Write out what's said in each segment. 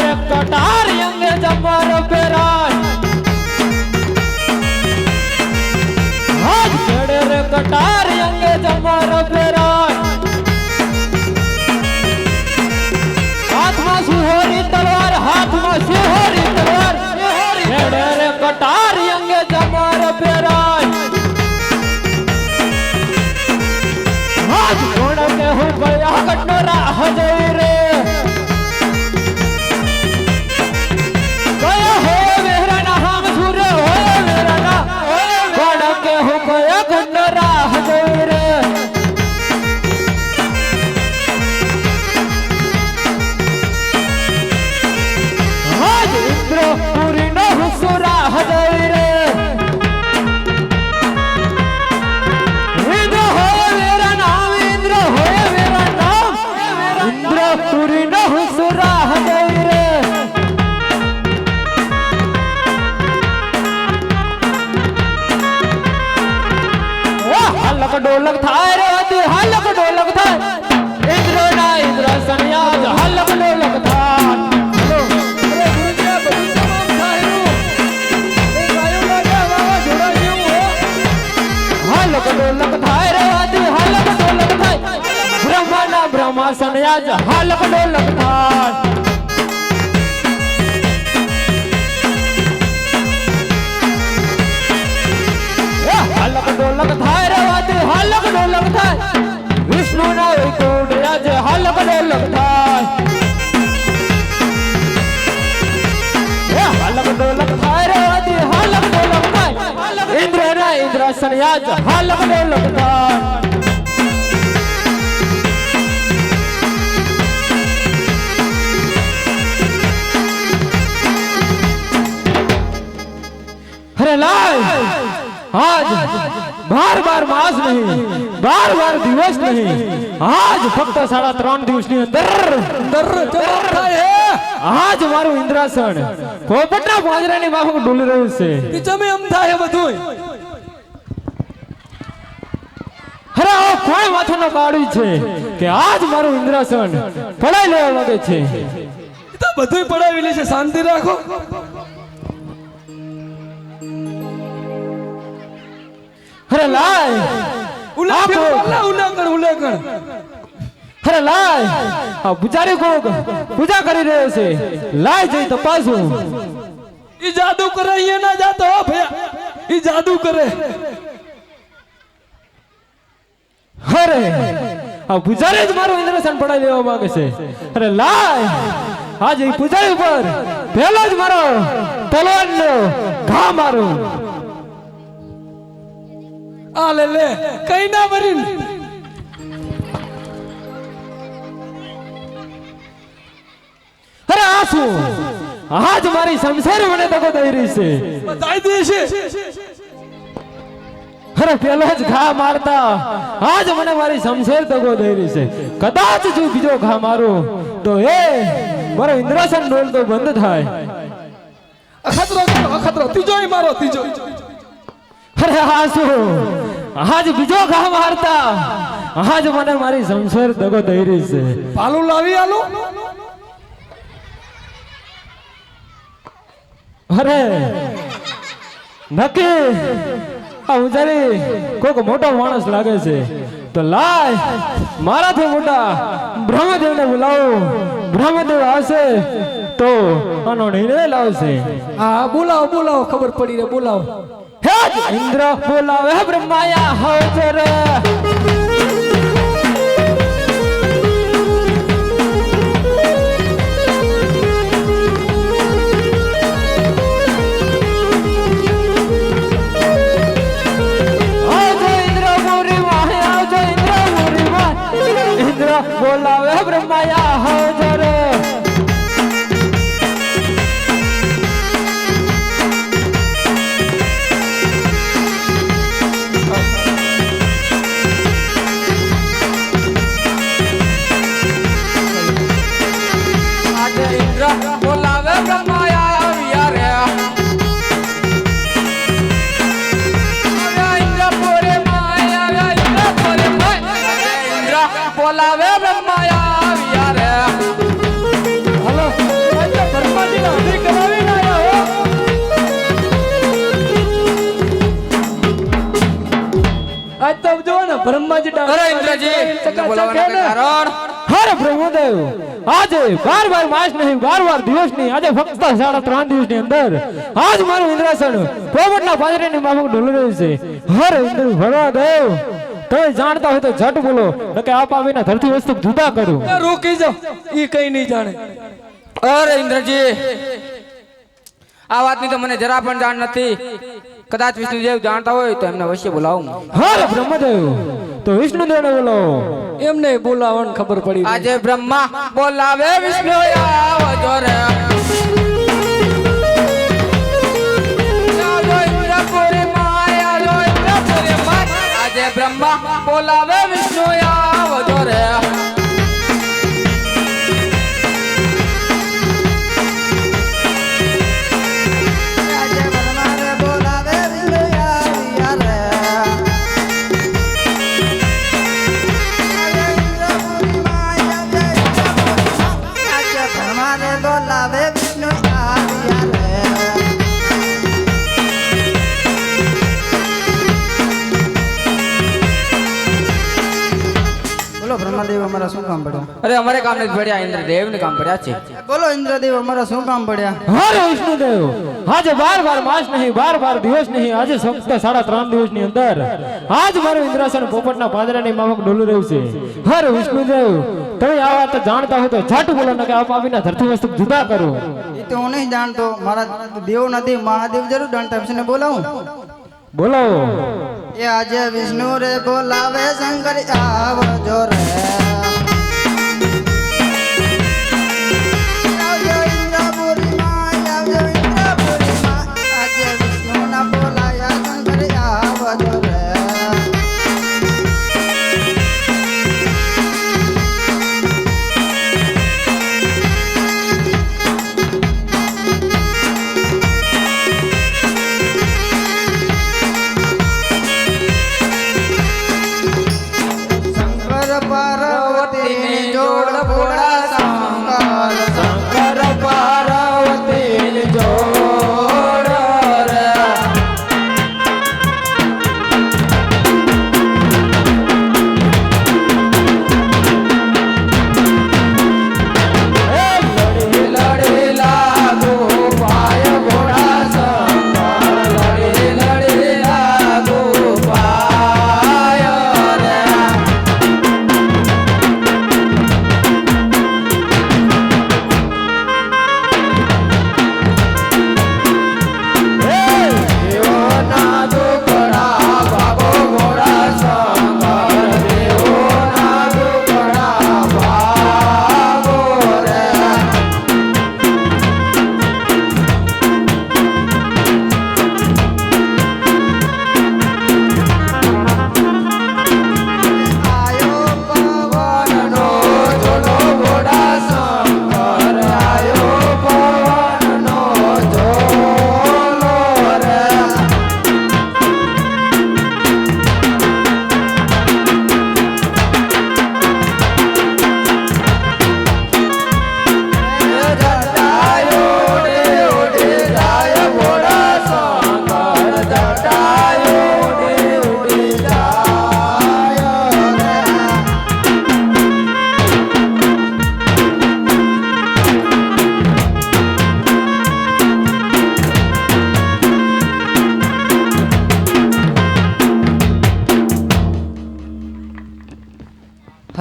रे कटार यंगे जमर पेराय आज छेड़े रे कटार यंगे जमर पेराय हाथ में सुहोरी तलवार छेड़े रे कटार यंगे जमर पेराय आज घोड़ के हो गया कटोरा हजई रे गया हो मेरा नाम सुर हो मेरा ना घोड़ के हो गया कटोरा हजई रे आज इंद्र पूरी न हुसुरा हजई रे पूरी न हुसुरा हजई रे हलक डोलक थाय रे अति हलक डोलक थाय इंद्र ना इंद्र सन्यास हलक डोलक थाय हलक डोलक थाय रे अति हलक डोलक थाय ब्रह्मा ब्रह्मा सन्यास हलक डोलक थाय हलक डोलक थाय रे वादी हलक डोलक थाय विष्णु ना वैकुंठ राज हलक डोलक थाय हलक डोलक थाय रे वादी हलक डोलक थाय इंद्र ना इंद्र सन्यास हलक डोलक थाय आज बार बार मास नहीं बार बार दिवस नहीं आज फक्त 3.5 દિવસની અંદર आज મારું ઇન્દ્રાસન પોપટના પાંજરાની માફક ડોલી રહ્યું છે કે તમે એમ થાય બધું અરે આ કોણ માથાનો કાઢી છે કે આજ મારું ઇન્દ્રાસન પડાઈ લેવા માંગે છે તો બધું પડાવી લે છે શાંતિ રાખો अरे लाय उल्लेखन अरे लाय पुजारी को पूजा करी रहे से लाय जई तपासू ई जादू करे ये ना जातो हो भैया ई जादू करे अरे पुजारी ज मारो इंद्रसन पड़ा लेवा मांगे से अरे लाय आज ई पुजारी पर पहला ज मारो तलवार नो घा मारो आ ले ले कहीं ना मरीन अरे आसू आज मारी शमशेर मने तको दई रही से बताई दी छे अरे पेलो ज घा मारता आज मने मारी शमशेर तको दई रही से कदाच जो बीजो घा मारो तो ए मारो इंद्रासन डोल तो बंद थाय अखतरो तीजो ही मारो तीजो अरे आसू आज बीजो घा मारता आज मने मारी शमशेर दगो दई रही से पालू लावी आलू अरे नक्की आ उजारी कोक मोटो माणस लागे छे तो लाय माराथी मोटा ब्रह्मदेव ने बुलाओ ब्रह्मदेव आसे तो आनो निर्णय लावशे हां बोलाओ बोलाओ खबर पड़ी रे बोलाओ इंद्र बोलावे ब्रह्माया हाजर इंद्र बोलावे ब्रह्माया हाजर बोलावे ब्रह्माया विया रे हेलो બ્રહ્માજી અરે ઇન્દ્રજી તમને બોલાવવાનું કઈ કારણ? અરે બ્રહ્મદેવ આજે 12 માસ નહીં 12 દિવસ નહીં આજે ફક્ત 3.5 દિવસની અંદર આજ મારું ઇન્દ્રાસન પોપટના પાંજરાની માફક ઢોલી રહ્યું છે. અરે ઇન્દ્ર ભરવાદેવ તમે જાણતા હોય તો ઝટ બોલો નકે આપ આવીને ધરતી વસ્તુ જુદા કરું. રોકી જાઓ ઈ કઈ નહીં જાણે. અરે ઇન્દ્રજી આ વાતની તો મને જરા પણ જાણ નથી. કદાચ વિષ્ણુદેવ જાણતા હોય તો એમને અવશ્ય બોલાવું. અરે બ્રહ્મદેવ તો વિષ્ણુદેવને બોલો. એમને બોલાવવાની ખબર પડી. આજે બ્રહ્મા બોલાવે વિષ્ણુ આવજો રે. આજે બ્રહ્મા બોલાવે વિષ્ણુ આવજો રે. બ્રહ્માદેવ અમારા શું કામ પડ્યા? અરે અમારે કામ નથી પડ્યા, ઇન્દ્રદેવ ને કામ પડ્યા છે. બોલો ઇન્દ્રદેવ અમારા શું કામ પડ્યા? અરે વિષ્ણુદેવ આજે 12 માસ નહીં 12 દિવસ નહીં આજે ફક્ત 3.5 દિવસની અંદર આજ મારું ઇન્દ્રાસન પોપટના પાંજરાની માફક ડોલી રહ્યું છે. અરે વિષ્ણુદેવ તમે આ વાત જાણતા હોય તો ઝટ બોલો ને કે આપ આવીને ધરતી વસ્તુ જુદા કરો. એ તો હું નહીં જાણતો, મારા દેવ નથી મહાદેવ જરૂર જાણતા છે ને બોલાવું. બોલો. એ આજે વિષ્ણુ રે બોલાવે શંકર આવજો રે. આવજો ઇન્દ્રપુરીમાં, આવજો ઇન્દ્રપુરીમાં. આજે વિષ્ણુ ના બોલાયા શંકર આવજો રે. પાર્વતી જોડ ભોળા શંકર, શંકર પાર્વતી જોડ રે. લડી લડી લાગો પાય ભોળા શંકર, લડી લડી લાગો પાય રે.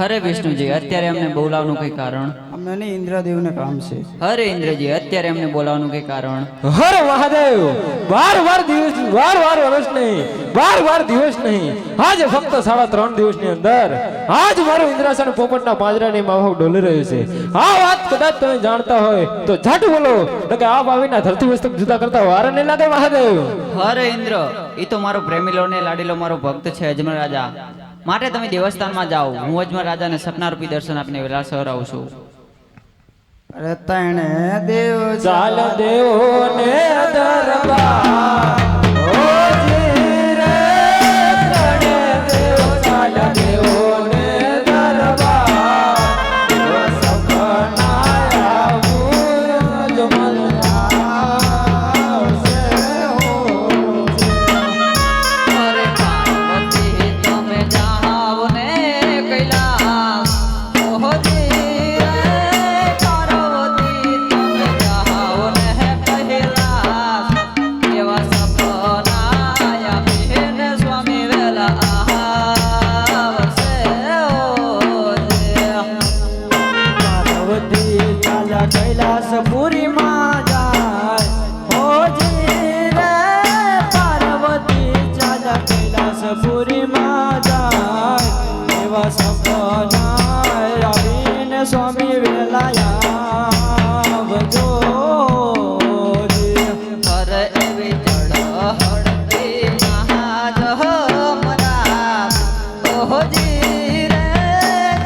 અરે વિષ્ણુજી અત્યારે અમને બોલાવવાનું કઈ કારણ? અમને નહીં ઇન્દ્રદેવને કામ છે. અરે ઇન્દ્રજી અત્યારે અમને બોલાવવાનું કઈ કારણ? અરે મહાદેવ 12 દિવસ 12 વર્ષ નહીં 12 દિવસ નહીં આજે ફક્ત 3.5 દિવસની અંદર આજ મારું ઇન્દ્રાસન પોપટના પાંજરાની માફક ડોલી રહ્યું છે. આ વાત કદાચ તમે જાણતા હોય તો ઝટ બોલો કે આપ આવીને ધરતી વસ્તુ જુદા કરતા વાર નહીં લાગે મહાદેવ. અરે ઇન્દ્ર એ તો મારો પ્રેમીલો ને લાડીલો મારો ભક્ત છે અજમલ રાજા, માટે તમે દેવસ્થાનમાં જાઓ. હું અજમલ રાજાને સપનારૂપી દર્શન આપીને વેલા સહરાવું છું. અરે તણે દેવ ચાલ દેવો ને દરબાર ઓ જી રે તણે દેવ ચાલ દેવો ને દરબાર ઓ સપના આવું જમલ આવશે હો. અરે પાર્વતી તમે જાઓ સ્વામી વેલાયા આવજો હર એવી જડ હળતી મહાજ હમરા ઓહજી રે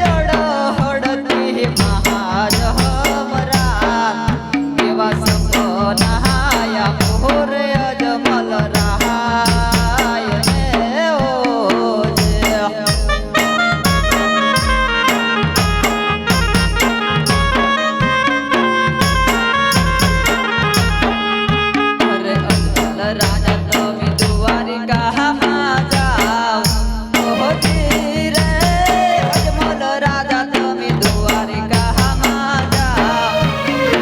જડ હળતી મહાજ હમરા એવા સપનાયા મોર અજમલ રહાય ને ઓજે અરે અજમલ રાજા તમે દ્વારિકામાં જાઓ ઓહજી રે અજમલ રાજા તમે દ્વારિકામાં જાઓ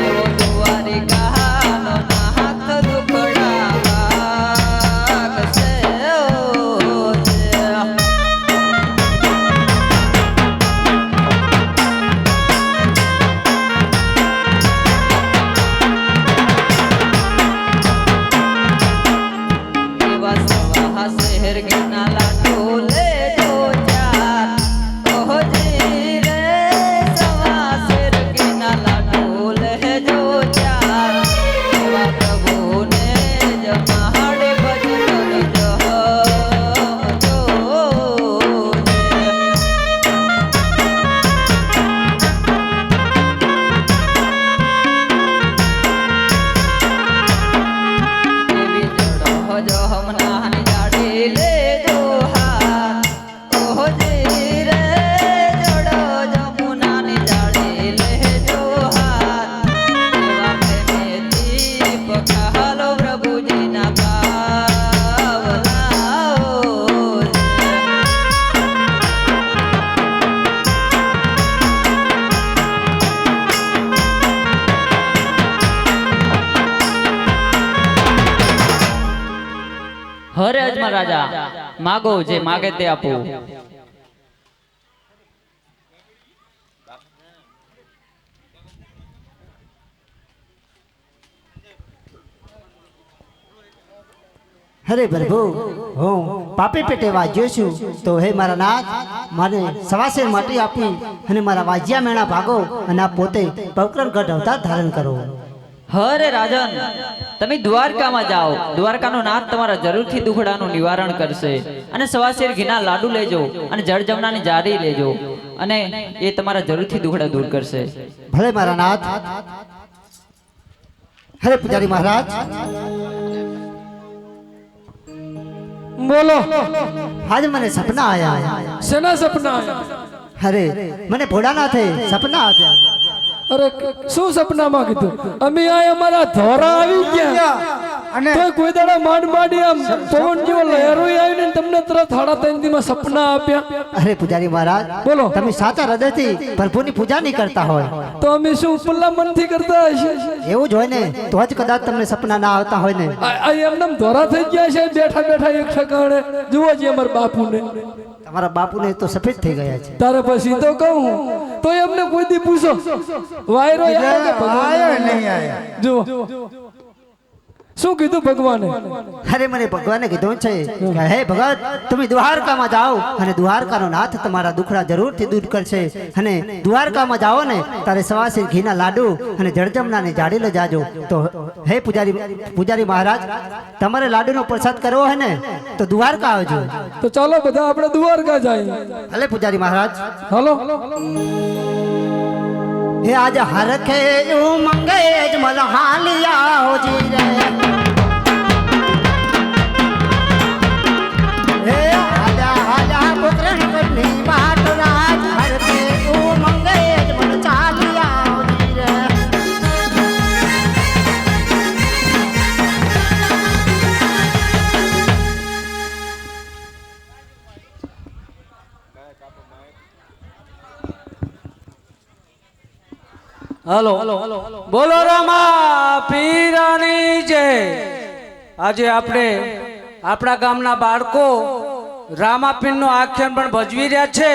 એવો દ્વારિકાનો નાથ દુખડા વાગશે ઓજે એવા સવા શહેર ગીના લાડુ લેજો ચાર ઓહજી રે સવા શહેર ગીના લાડુ લેજો ચાર એવા પ્રભુને જમાડે ભજન જહજો એવી જડો જો હમણાં જાડી લેજો હાથ ઓહજી રે જડો જમુનાની જાડી લેજો હાથ એવા પ્રેમેથી પખાલો પ્રભુજીના પાવલા ઓજે હરે અજમલ રાજા માગો જે માગે તે આપો અરે પ્રભુ હું પાપી પેટે વાજ્યો છું તો હે મારા નાથ મને સવાસેર માટી આપી અને મારા વાજ્યા મેણા ભાગો અને આપ પોતે પવિત્ર ગઢ અવતાર ધારણ કરો. હરે રાજન તમે દ્વારકામાં જાઓ દ્વારકાનો નાથ તમારા જરૂરથી દુખડાનું નિવારણ કરશે અને સવાશેર ઘીના લાડુ લેજો અને જળ જમનાની જારી લેજો અને એ તમારા જરૂરથી દુખડા દૂર કરશે. ભલે મારા નાથ. હરે પૂજારી મહારાજ બોલો આજે મને સપના આયા. શેના સપના આયા? અરે મને ભોળાનાથે સપના આપ્યા. અરે શું સપનામાં કીધું? અમે આ અમારા ધોરા આવી ગયા અને તો કોઈ દાડા માંડી આમ પવન જેવો લહેરો આવીને તમને તરત 3:30 દીમાં સપના આપ્યા. અરે પૂજારી મહારાજ બોલો. તમે સાચા હૃદયથી પ્રભુની પૂજા નહીં કરતા હોય તો અમે શું ઉપરલા મનથી કરતા હશે? એવું જ હોય ને તો જ કદાચ તમને સપના ના આવતા હોય ને. આ એમને ધોરા થઈ ગયા છે બેઠા બેઠા એક ઠકાણે. જુઓ જી અમારા બાપુને. તમારા બાપુને તો સફેદ થઈ ગયા છે. તારે પછી તો કહું તો એમને કોઈ દી પૂછો વાયરો આવ્યો કે ભગવાન આયો નહીં આયો. જુઓ શું કીધું ભગવાને? અરે મને ભગવાને કીધું છે કે હે ભગત તમે દ્વારકામાં જાઓ અને દ્વારકાનો નાથ તમારા દુખડા જરૂરથી દૂર કરશે અને દ્વારકામાં જાઓ ને તારે સવાસેર ઘીના લાડુ અને જળજમનાની જાડી લઈ જાજો. તો હે પૂજારી મહારાજ તમારે લાડુનો પ્રસાદ કરવો હે ને તો દ્વારકા આવજો. તો ચાલો બધા આપણે દ્વારકા જઈએ. ભલે પૂજારી મહારાજ. હાલો હે આજ હરખે ઉમંગે જમલ હાલિયા હોજી રે હે આજા આજા પુત્રન કરની વાટ રાજ હરખે ઉમંગે જમલ ચાલિયા હોજી રે હાલો બોલો રામા પીરાની જય. આજે આપણે આપણા ગામના બાળકો રામાપીરનું આખ્યાન પણ ભજવી રહ્યા છે.